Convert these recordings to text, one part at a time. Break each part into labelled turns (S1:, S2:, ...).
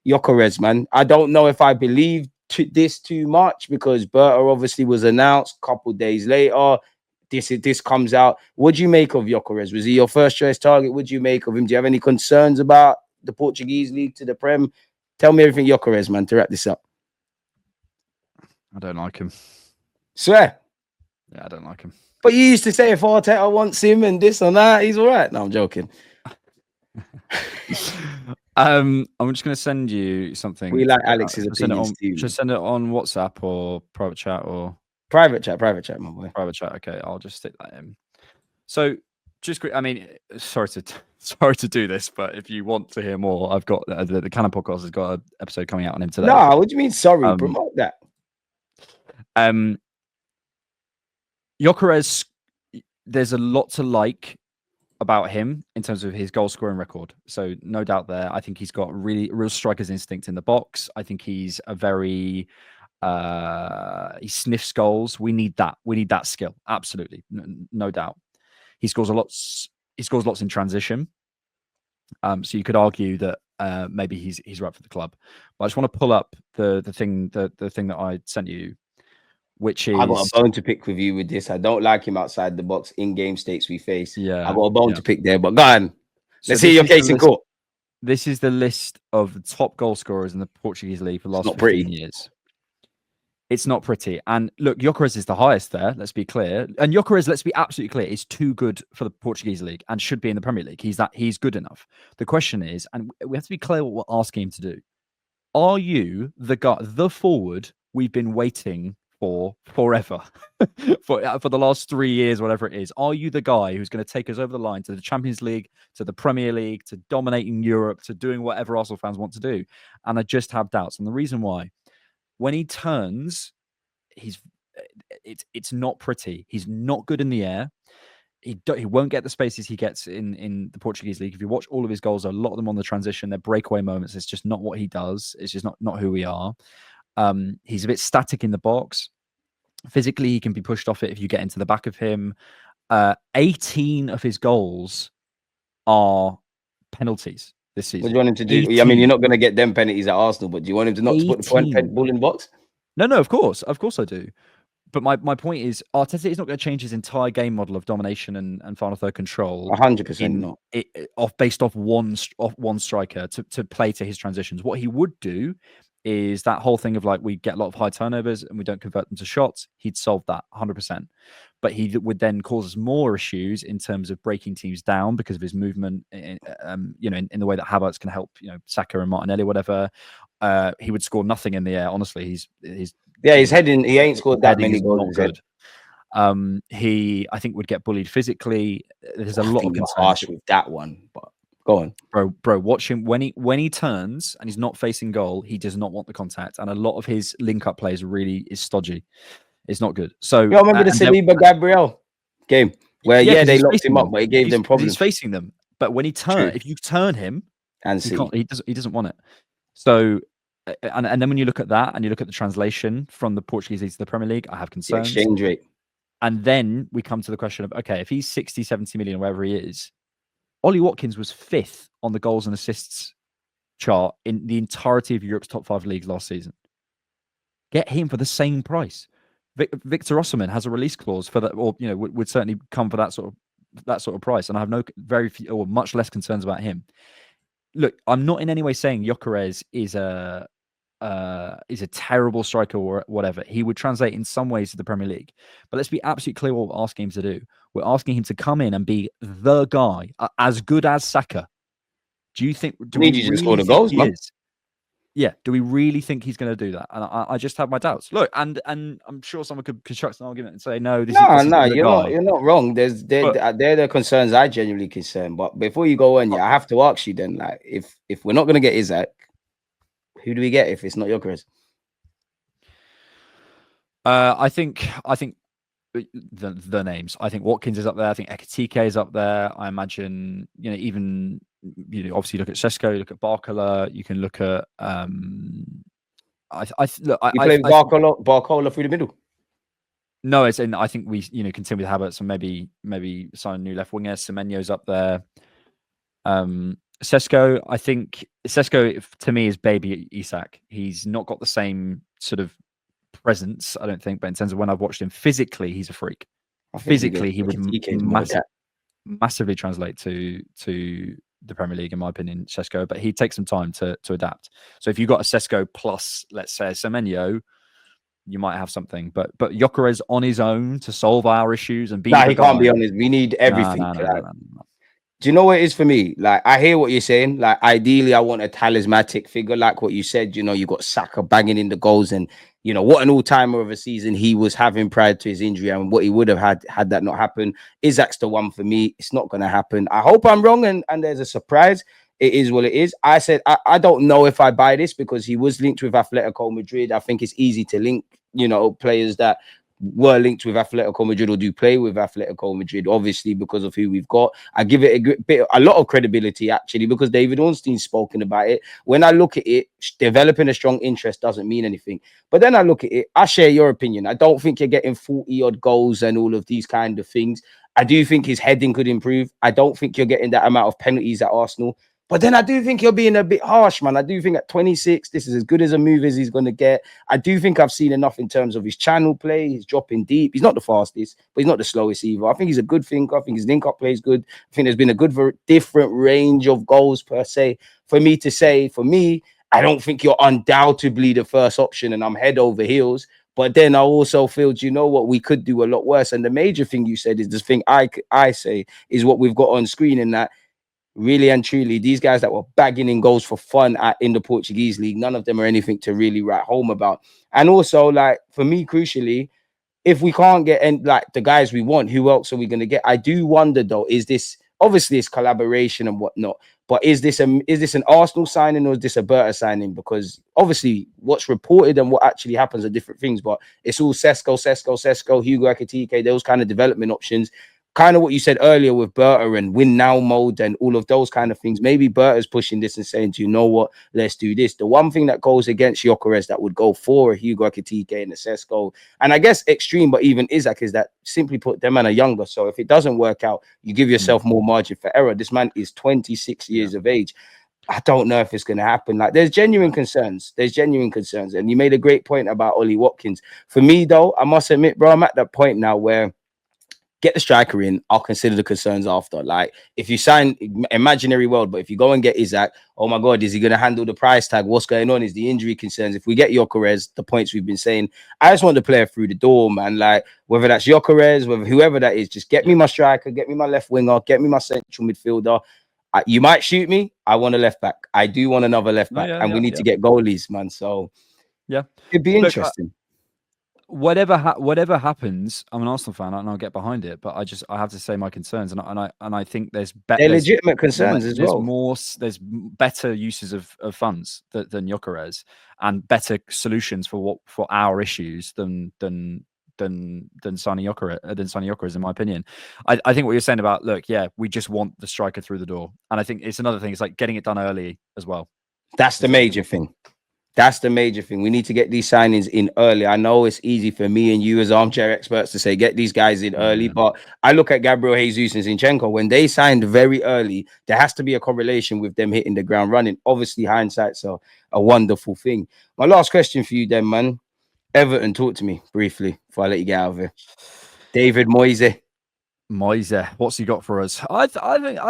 S1: Gyökeres, man. I don't know if I believe this too much because Berta obviously was announced a couple days later. This comes out. What do you make of Gyökeres? Was he your first choice target? What do you make of him? Do you have any concerns about the Portuguese league to the Prem? Tell me everything Gyökeres, man, to wrap this up.
S2: I don't like him.
S1: Swear.
S2: Yeah, I don't like him.
S1: But you used to say if Arteta wants him and this and that, he's all right. No, I'm joking.
S2: I'm just going to send you something.
S1: We like Alex's opinions too.
S2: Should I send it on WhatsApp or private chat or
S1: private chat, my boy.
S2: Private chat. Okay, I'll just stick that in. So, just quick. I mean, sorry to do this, but if you want to hear more, I've got the Canon podcast has got an episode coming out on him today.
S1: No, what do you mean? Sorry, promote that.
S2: Gyökeres, there's a lot to like about him in terms of his goal scoring record. So no doubt there. I think he's got real striker's instinct in the box. I think he's a very he sniffs goals. We need that. We need that skill. Absolutely, no doubt. He scores lots in transition. So you could argue that maybe he's right for the club. But I just want to pull up the thing that I sent you, which is
S1: I got a bone to pick with you with this. I don't like him outside the box in game stakes we face.
S2: Yeah,
S1: I got a bone to pick there. But go on. Let's see your case in court.
S2: This is the list of the top goal scorers in the Portuguese league for the last 15 years. It's not pretty. And look, Gyökeres is the highest there. Let's be clear. And Gyökeres, let's be absolutely clear, is too good for the Portuguese league and should be in the Premier League. He's good enough. The question is, and we have to be clear what we're asking him to do. Are you the guy, the forward we've been waiting for forever, for the last 3 years, whatever it is? Are you the guy who's going to take us over the line to the Champions League, to the Premier League, to dominating Europe, to doing whatever Arsenal fans want to do? And I just have doubts. And the reason why, when he turns, it's not pretty. He's not good in the air. He won't get the spaces he gets in the Portuguese league. If you watch all of his goals, a lot of them on the transition, they're breakaway moments. It's just not what he does. It's just not who we are. He's a bit static in the box. Physically, he can be pushed off it if you get into the back of him. 18 of his goals are penalties this season.
S1: What do you want him to do? 18. I mean, you're not going to get them penalties at Arsenal, but do you want him to not put the ball in the box?
S2: No, of course I do. But my point is, Arteta is not going to change his entire game model of domination and final third control.
S1: 100% not.
S2: Based off one striker to play to his transitions. What he would do is that whole thing of like, we get a lot of high turnovers and we don't convert them to shots. He'd solve that 100%. But he would then cause us more issues in terms of breaking teams down because of his movement, in the way that Havertz can help, Saka and Martinelli, whatever. He would score nothing in the air. Honestly, he's
S1: heading. He ain't scored that many goals.
S2: Good. He, I think, would get bullied physically. There's a lot of concern.
S1: Harsh with that one, but go on,
S2: bro. Watch him when he turns and he's not facing goal. He does not want the contact, and a lot of his link-up plays really is stodgy. It's not good. So
S1: you remember the Saliba Gabriel game where they locked him up, but he gave them problems.
S2: He's facing them, but when he if you turn him,
S1: and
S2: he doesn't want it. So. And then when you look at that and you look at the translation from the Portuguese league to the Premier League, I have concerns.
S1: The exchange rate.
S2: And then we come to the question of, okay, if he's 60, 70 million, wherever he is, Ollie Watkins was 5th on the goals and assists chart in the entirety of Europe's top 5 leagues last season. Get him for the same price. Viktor Gyokeres has a release clause for that, or would certainly come for that sort of price. And I have very few or much less concerns about him. Look, I'm not in any way saying Gyökeres is a terrible striker or whatever. He would translate in some ways to the Premier League. But let's be absolutely clear what we're asking him to do. We're asking him to come in and be the guy, as good as Saka. Do you think...
S1: Do we really score the goals, man?
S2: Yeah. Do we really think he's going to do that? And I just have my doubts. Look, and I'm sure someone could construct an argument and say, no,
S1: you're not wrong. They're the concerns I genuinely concern. But before you go on, I have to ask you then, like, if we're not going to get Isaac, who do we get if it's not Gyökeres?
S2: I think the names. I think Watkins is up there. I think Ekitike is up there. I imagine even obviously look at Sesko, look at Barcola. You can look at
S1: you play Barcola through the middle.
S2: No, it's in. I think we continue with Havertz and maybe sign a new left winger. Semenyo's up there. Sesko, I think Sesko to me is baby Isak. He's not got the same sort of presence, I don't think, but in terms of when I've watched him physically, he's a freak. Physically, he would massively translate to the Premier League, in my opinion, Sesko, but he takes some time to adapt. So if you've got a Sesko plus, let's say, Semenyo, you might have something. But Gyökeres on his own to solve our issues and be
S1: he can't be honest. We need everything.
S2: No.
S1: Do you know what it is for me? Like, I hear what you're saying. Like, ideally, I want a talismanic figure, like what you said. You know, you got Saka banging in the goals, and you know what an all-timer of a season he was having prior to his injury, and what he would have had that not happen. Isak's the one for me. It's not going to happen. I hope I'm wrong, and there's a surprise. It is what it is. I said I don't know if I buy this because he was linked with Atletico Madrid. I think it's easy to link, you know, players that were linked with Atletico Madrid or do play with Atletico Madrid, obviously because of who we've got. I give it a lot of credibility actually because David Ornstein's spoken about it. When I look at it, developing a strong interest doesn't mean anything. But then I look at it, I share your opinion. I don't think you're getting 40 odd goals and all of these kind of things. I do think his heading could improve. I don't think you're getting that amount of penalties at Arsenal. But then I do think you're being a bit harsh, man. I do think at 26, this is as good as a move as he's going to get. I do think I've seen enough in terms of his channel play. He's dropping deep. He's not the fastest, but he's not the slowest either. I think he's a good thinker. I think his link-up play is good. I think there's been a good different range of goals per se. For me, I don't think you're undoubtedly the first option and I'm head over heels. But then I also feel, do you know what? We could do a lot worse. And the major thing you said is the thing I say is what we've got on screen in that really and truly, these guys that were bagging in goals for fun in the Portuguese league, none of them are anything to really write home about. And also, like, for me, crucially, if we can't get like the guys we want, who else are we going to get? I do wonder, though, is this obviously it's collaboration and whatnot, but is this an Arsenal signing or is this a Berta signing? Because obviously what's reported and what actually happens are different things, but it's all Sesko, Hugo Ekitike, those kind of development options. Kind of what you said earlier with Berta and win now mode and all of those kind of things. Maybe Berta's pushing this and saying, do you know what? Let's do this. The one thing that goes against Gyökeres that would go for a Hugo Ekitike and a Sesko, and I guess extreme, but even Isak, is that simply put, them men are younger. So if it doesn't work out, you give yourself more margin for error. This man is 26 years of age. I don't know if it's going to happen. Like, there's genuine concerns. And you made a great point about Ollie Watkins. For me, though, I must admit, bro, I'm at that point now where get the striker in, I'll consider the concerns after. Like, if you sign imaginary world, but if you go and get Isak, oh my God, is he going to handle the price tag? What's going on? Is the injury concerns? If we get Gyökeres, the points we've been saying, I just want the player through the door, man. Like, whether that's Gyökeres, whether whoever that is, just get me my striker, get me my left winger, get me my central midfielder. You might shoot me. I want a left back. I do want another left back, we need to get goalies, man. So it'd be interesting.
S2: Whatever happens, I'm an Arsenal fan and I'll get behind it. But I have to say my concerns, and I think they're legitimate concerns as well. There's better uses of funds than Gyökeres, and better solutions for our issues than signing Gyökeres, in my opinion. I think what you're saying about, look, we just want the striker through the door, and I think it's another thing. It's like getting it done early as well.
S1: That's the major thing. We need to get these signings in early. I know it's easy for me and you as armchair experts to say, get these guys in early. But I look at Gabriel Jesus and Zinchenko. When they signed very early, there has to be a correlation with them hitting the ground running. Obviously, hindsight's a wonderful thing. My last question for you then, man. Everton, talk to me briefly before I let you get out of here. David Moyes,
S2: what's he got for us? I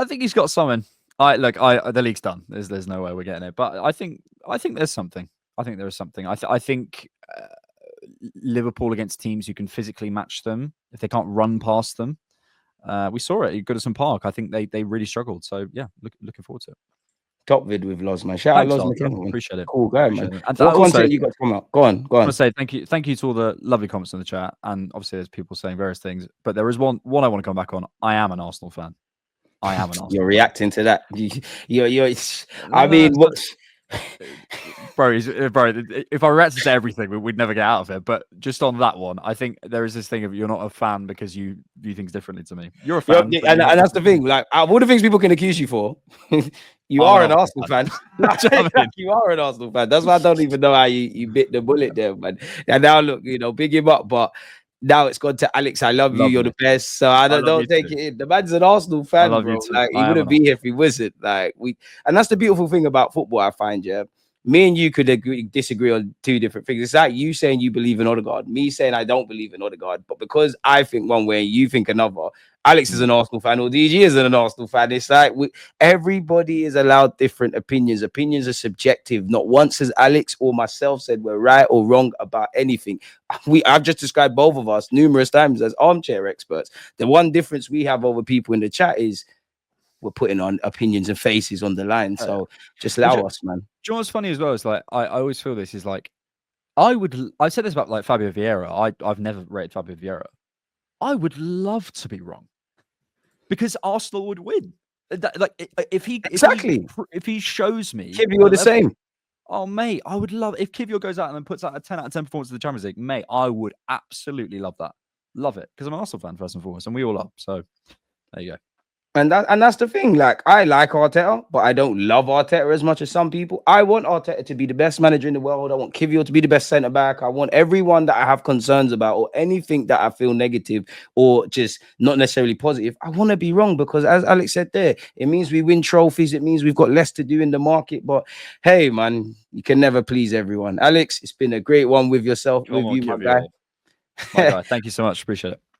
S2: think he's got something. The league's done. There's no way we're getting it. But I think there's something. I think there is something. I think Liverpool against teams who can physically match them, if they can't run past them, we saw it at Goodison Park. I think they really struggled. So looking forward to it.
S1: Top vid with Loz, man. Shout out Loz McKenna.
S2: Appreciate it.
S1: Cool guy, man. And what content you got to come out? Go on.
S2: I want to say thank you to all the lovely comments in the chat. And obviously there's people saying various things, but there is one I want to come back on. I am an Arsenal fan. You're reacting to that. Bro, if I reacted to everything, we'd never get out of it. But just on that one, I think there is this thing of you're not a fan because you view things differently to me. You're a fan.
S1: And that's the thing. Like, all the things people can accuse you for, you are an Arsenal fan. You are an Arsenal fan. That's why I don't even know how you bit the bullet there, man. And now look, big him up. But now it's gone to Alex. I love you. You're
S2: Lovely.
S1: the best. So I
S2: I love you
S1: don't take
S2: too.
S1: it in. The man's an Arsenal
S2: I
S1: fan,
S2: love you
S1: bro.
S2: too.
S1: Like he
S2: I am
S1: wouldn't
S2: an
S1: be
S2: Arsenal.
S1: here if he wasn't. Like and that's the beautiful thing about football. I find, yeah. Me and you could disagree on two different things. It's like you saying you believe in Odegaard, me saying I don't believe in Odegaard. But because I think one way and you think another, Alex is
S2: Mm.
S1: an Arsenal fan or DG is an Arsenal fan. It's like everybody is allowed different opinions. Opinions are subjective. Not once has Alex or myself said we're right or wrong about anything. I've just described both of us numerous times as armchair experts. The one difference we have over people in the chat is we're putting on opinions and faces on the line.
S2: Oh, yeah.
S1: So just
S2: Well,
S1: allow us, man.
S2: Do you know what's funny as well? Is like I always feel this is like I've said this about like Fabio Vieira. I've never rated Fabio Vieira. I would love to be wrong because Arsenal would win. Like if he shows me
S1: Kib, you're the same.
S2: Oh mate, I would love if Kivior goes out and then puts out a 10 out of 10 performance in the Champions League. Mate, I would absolutely love that. Love it because I'm an Arsenal fan first and foremost, and we all are. So there you go.
S1: And that's the thing. Like, I like Arteta, but I don't love Arteta as much as some people. I want Arteta to be the best manager in the world. I want Kivior to be the best centre back. I want everyone that I have concerns about or anything that I feel negative or just not necessarily positive. I want to be wrong because, as Alex said there, it means we win trophies. It means we've got less to do in the market. But hey, man, you can never please everyone. Alex, it's been a great one with yourself, with you, my guy.
S2: My guy, thank you so much. Appreciate it.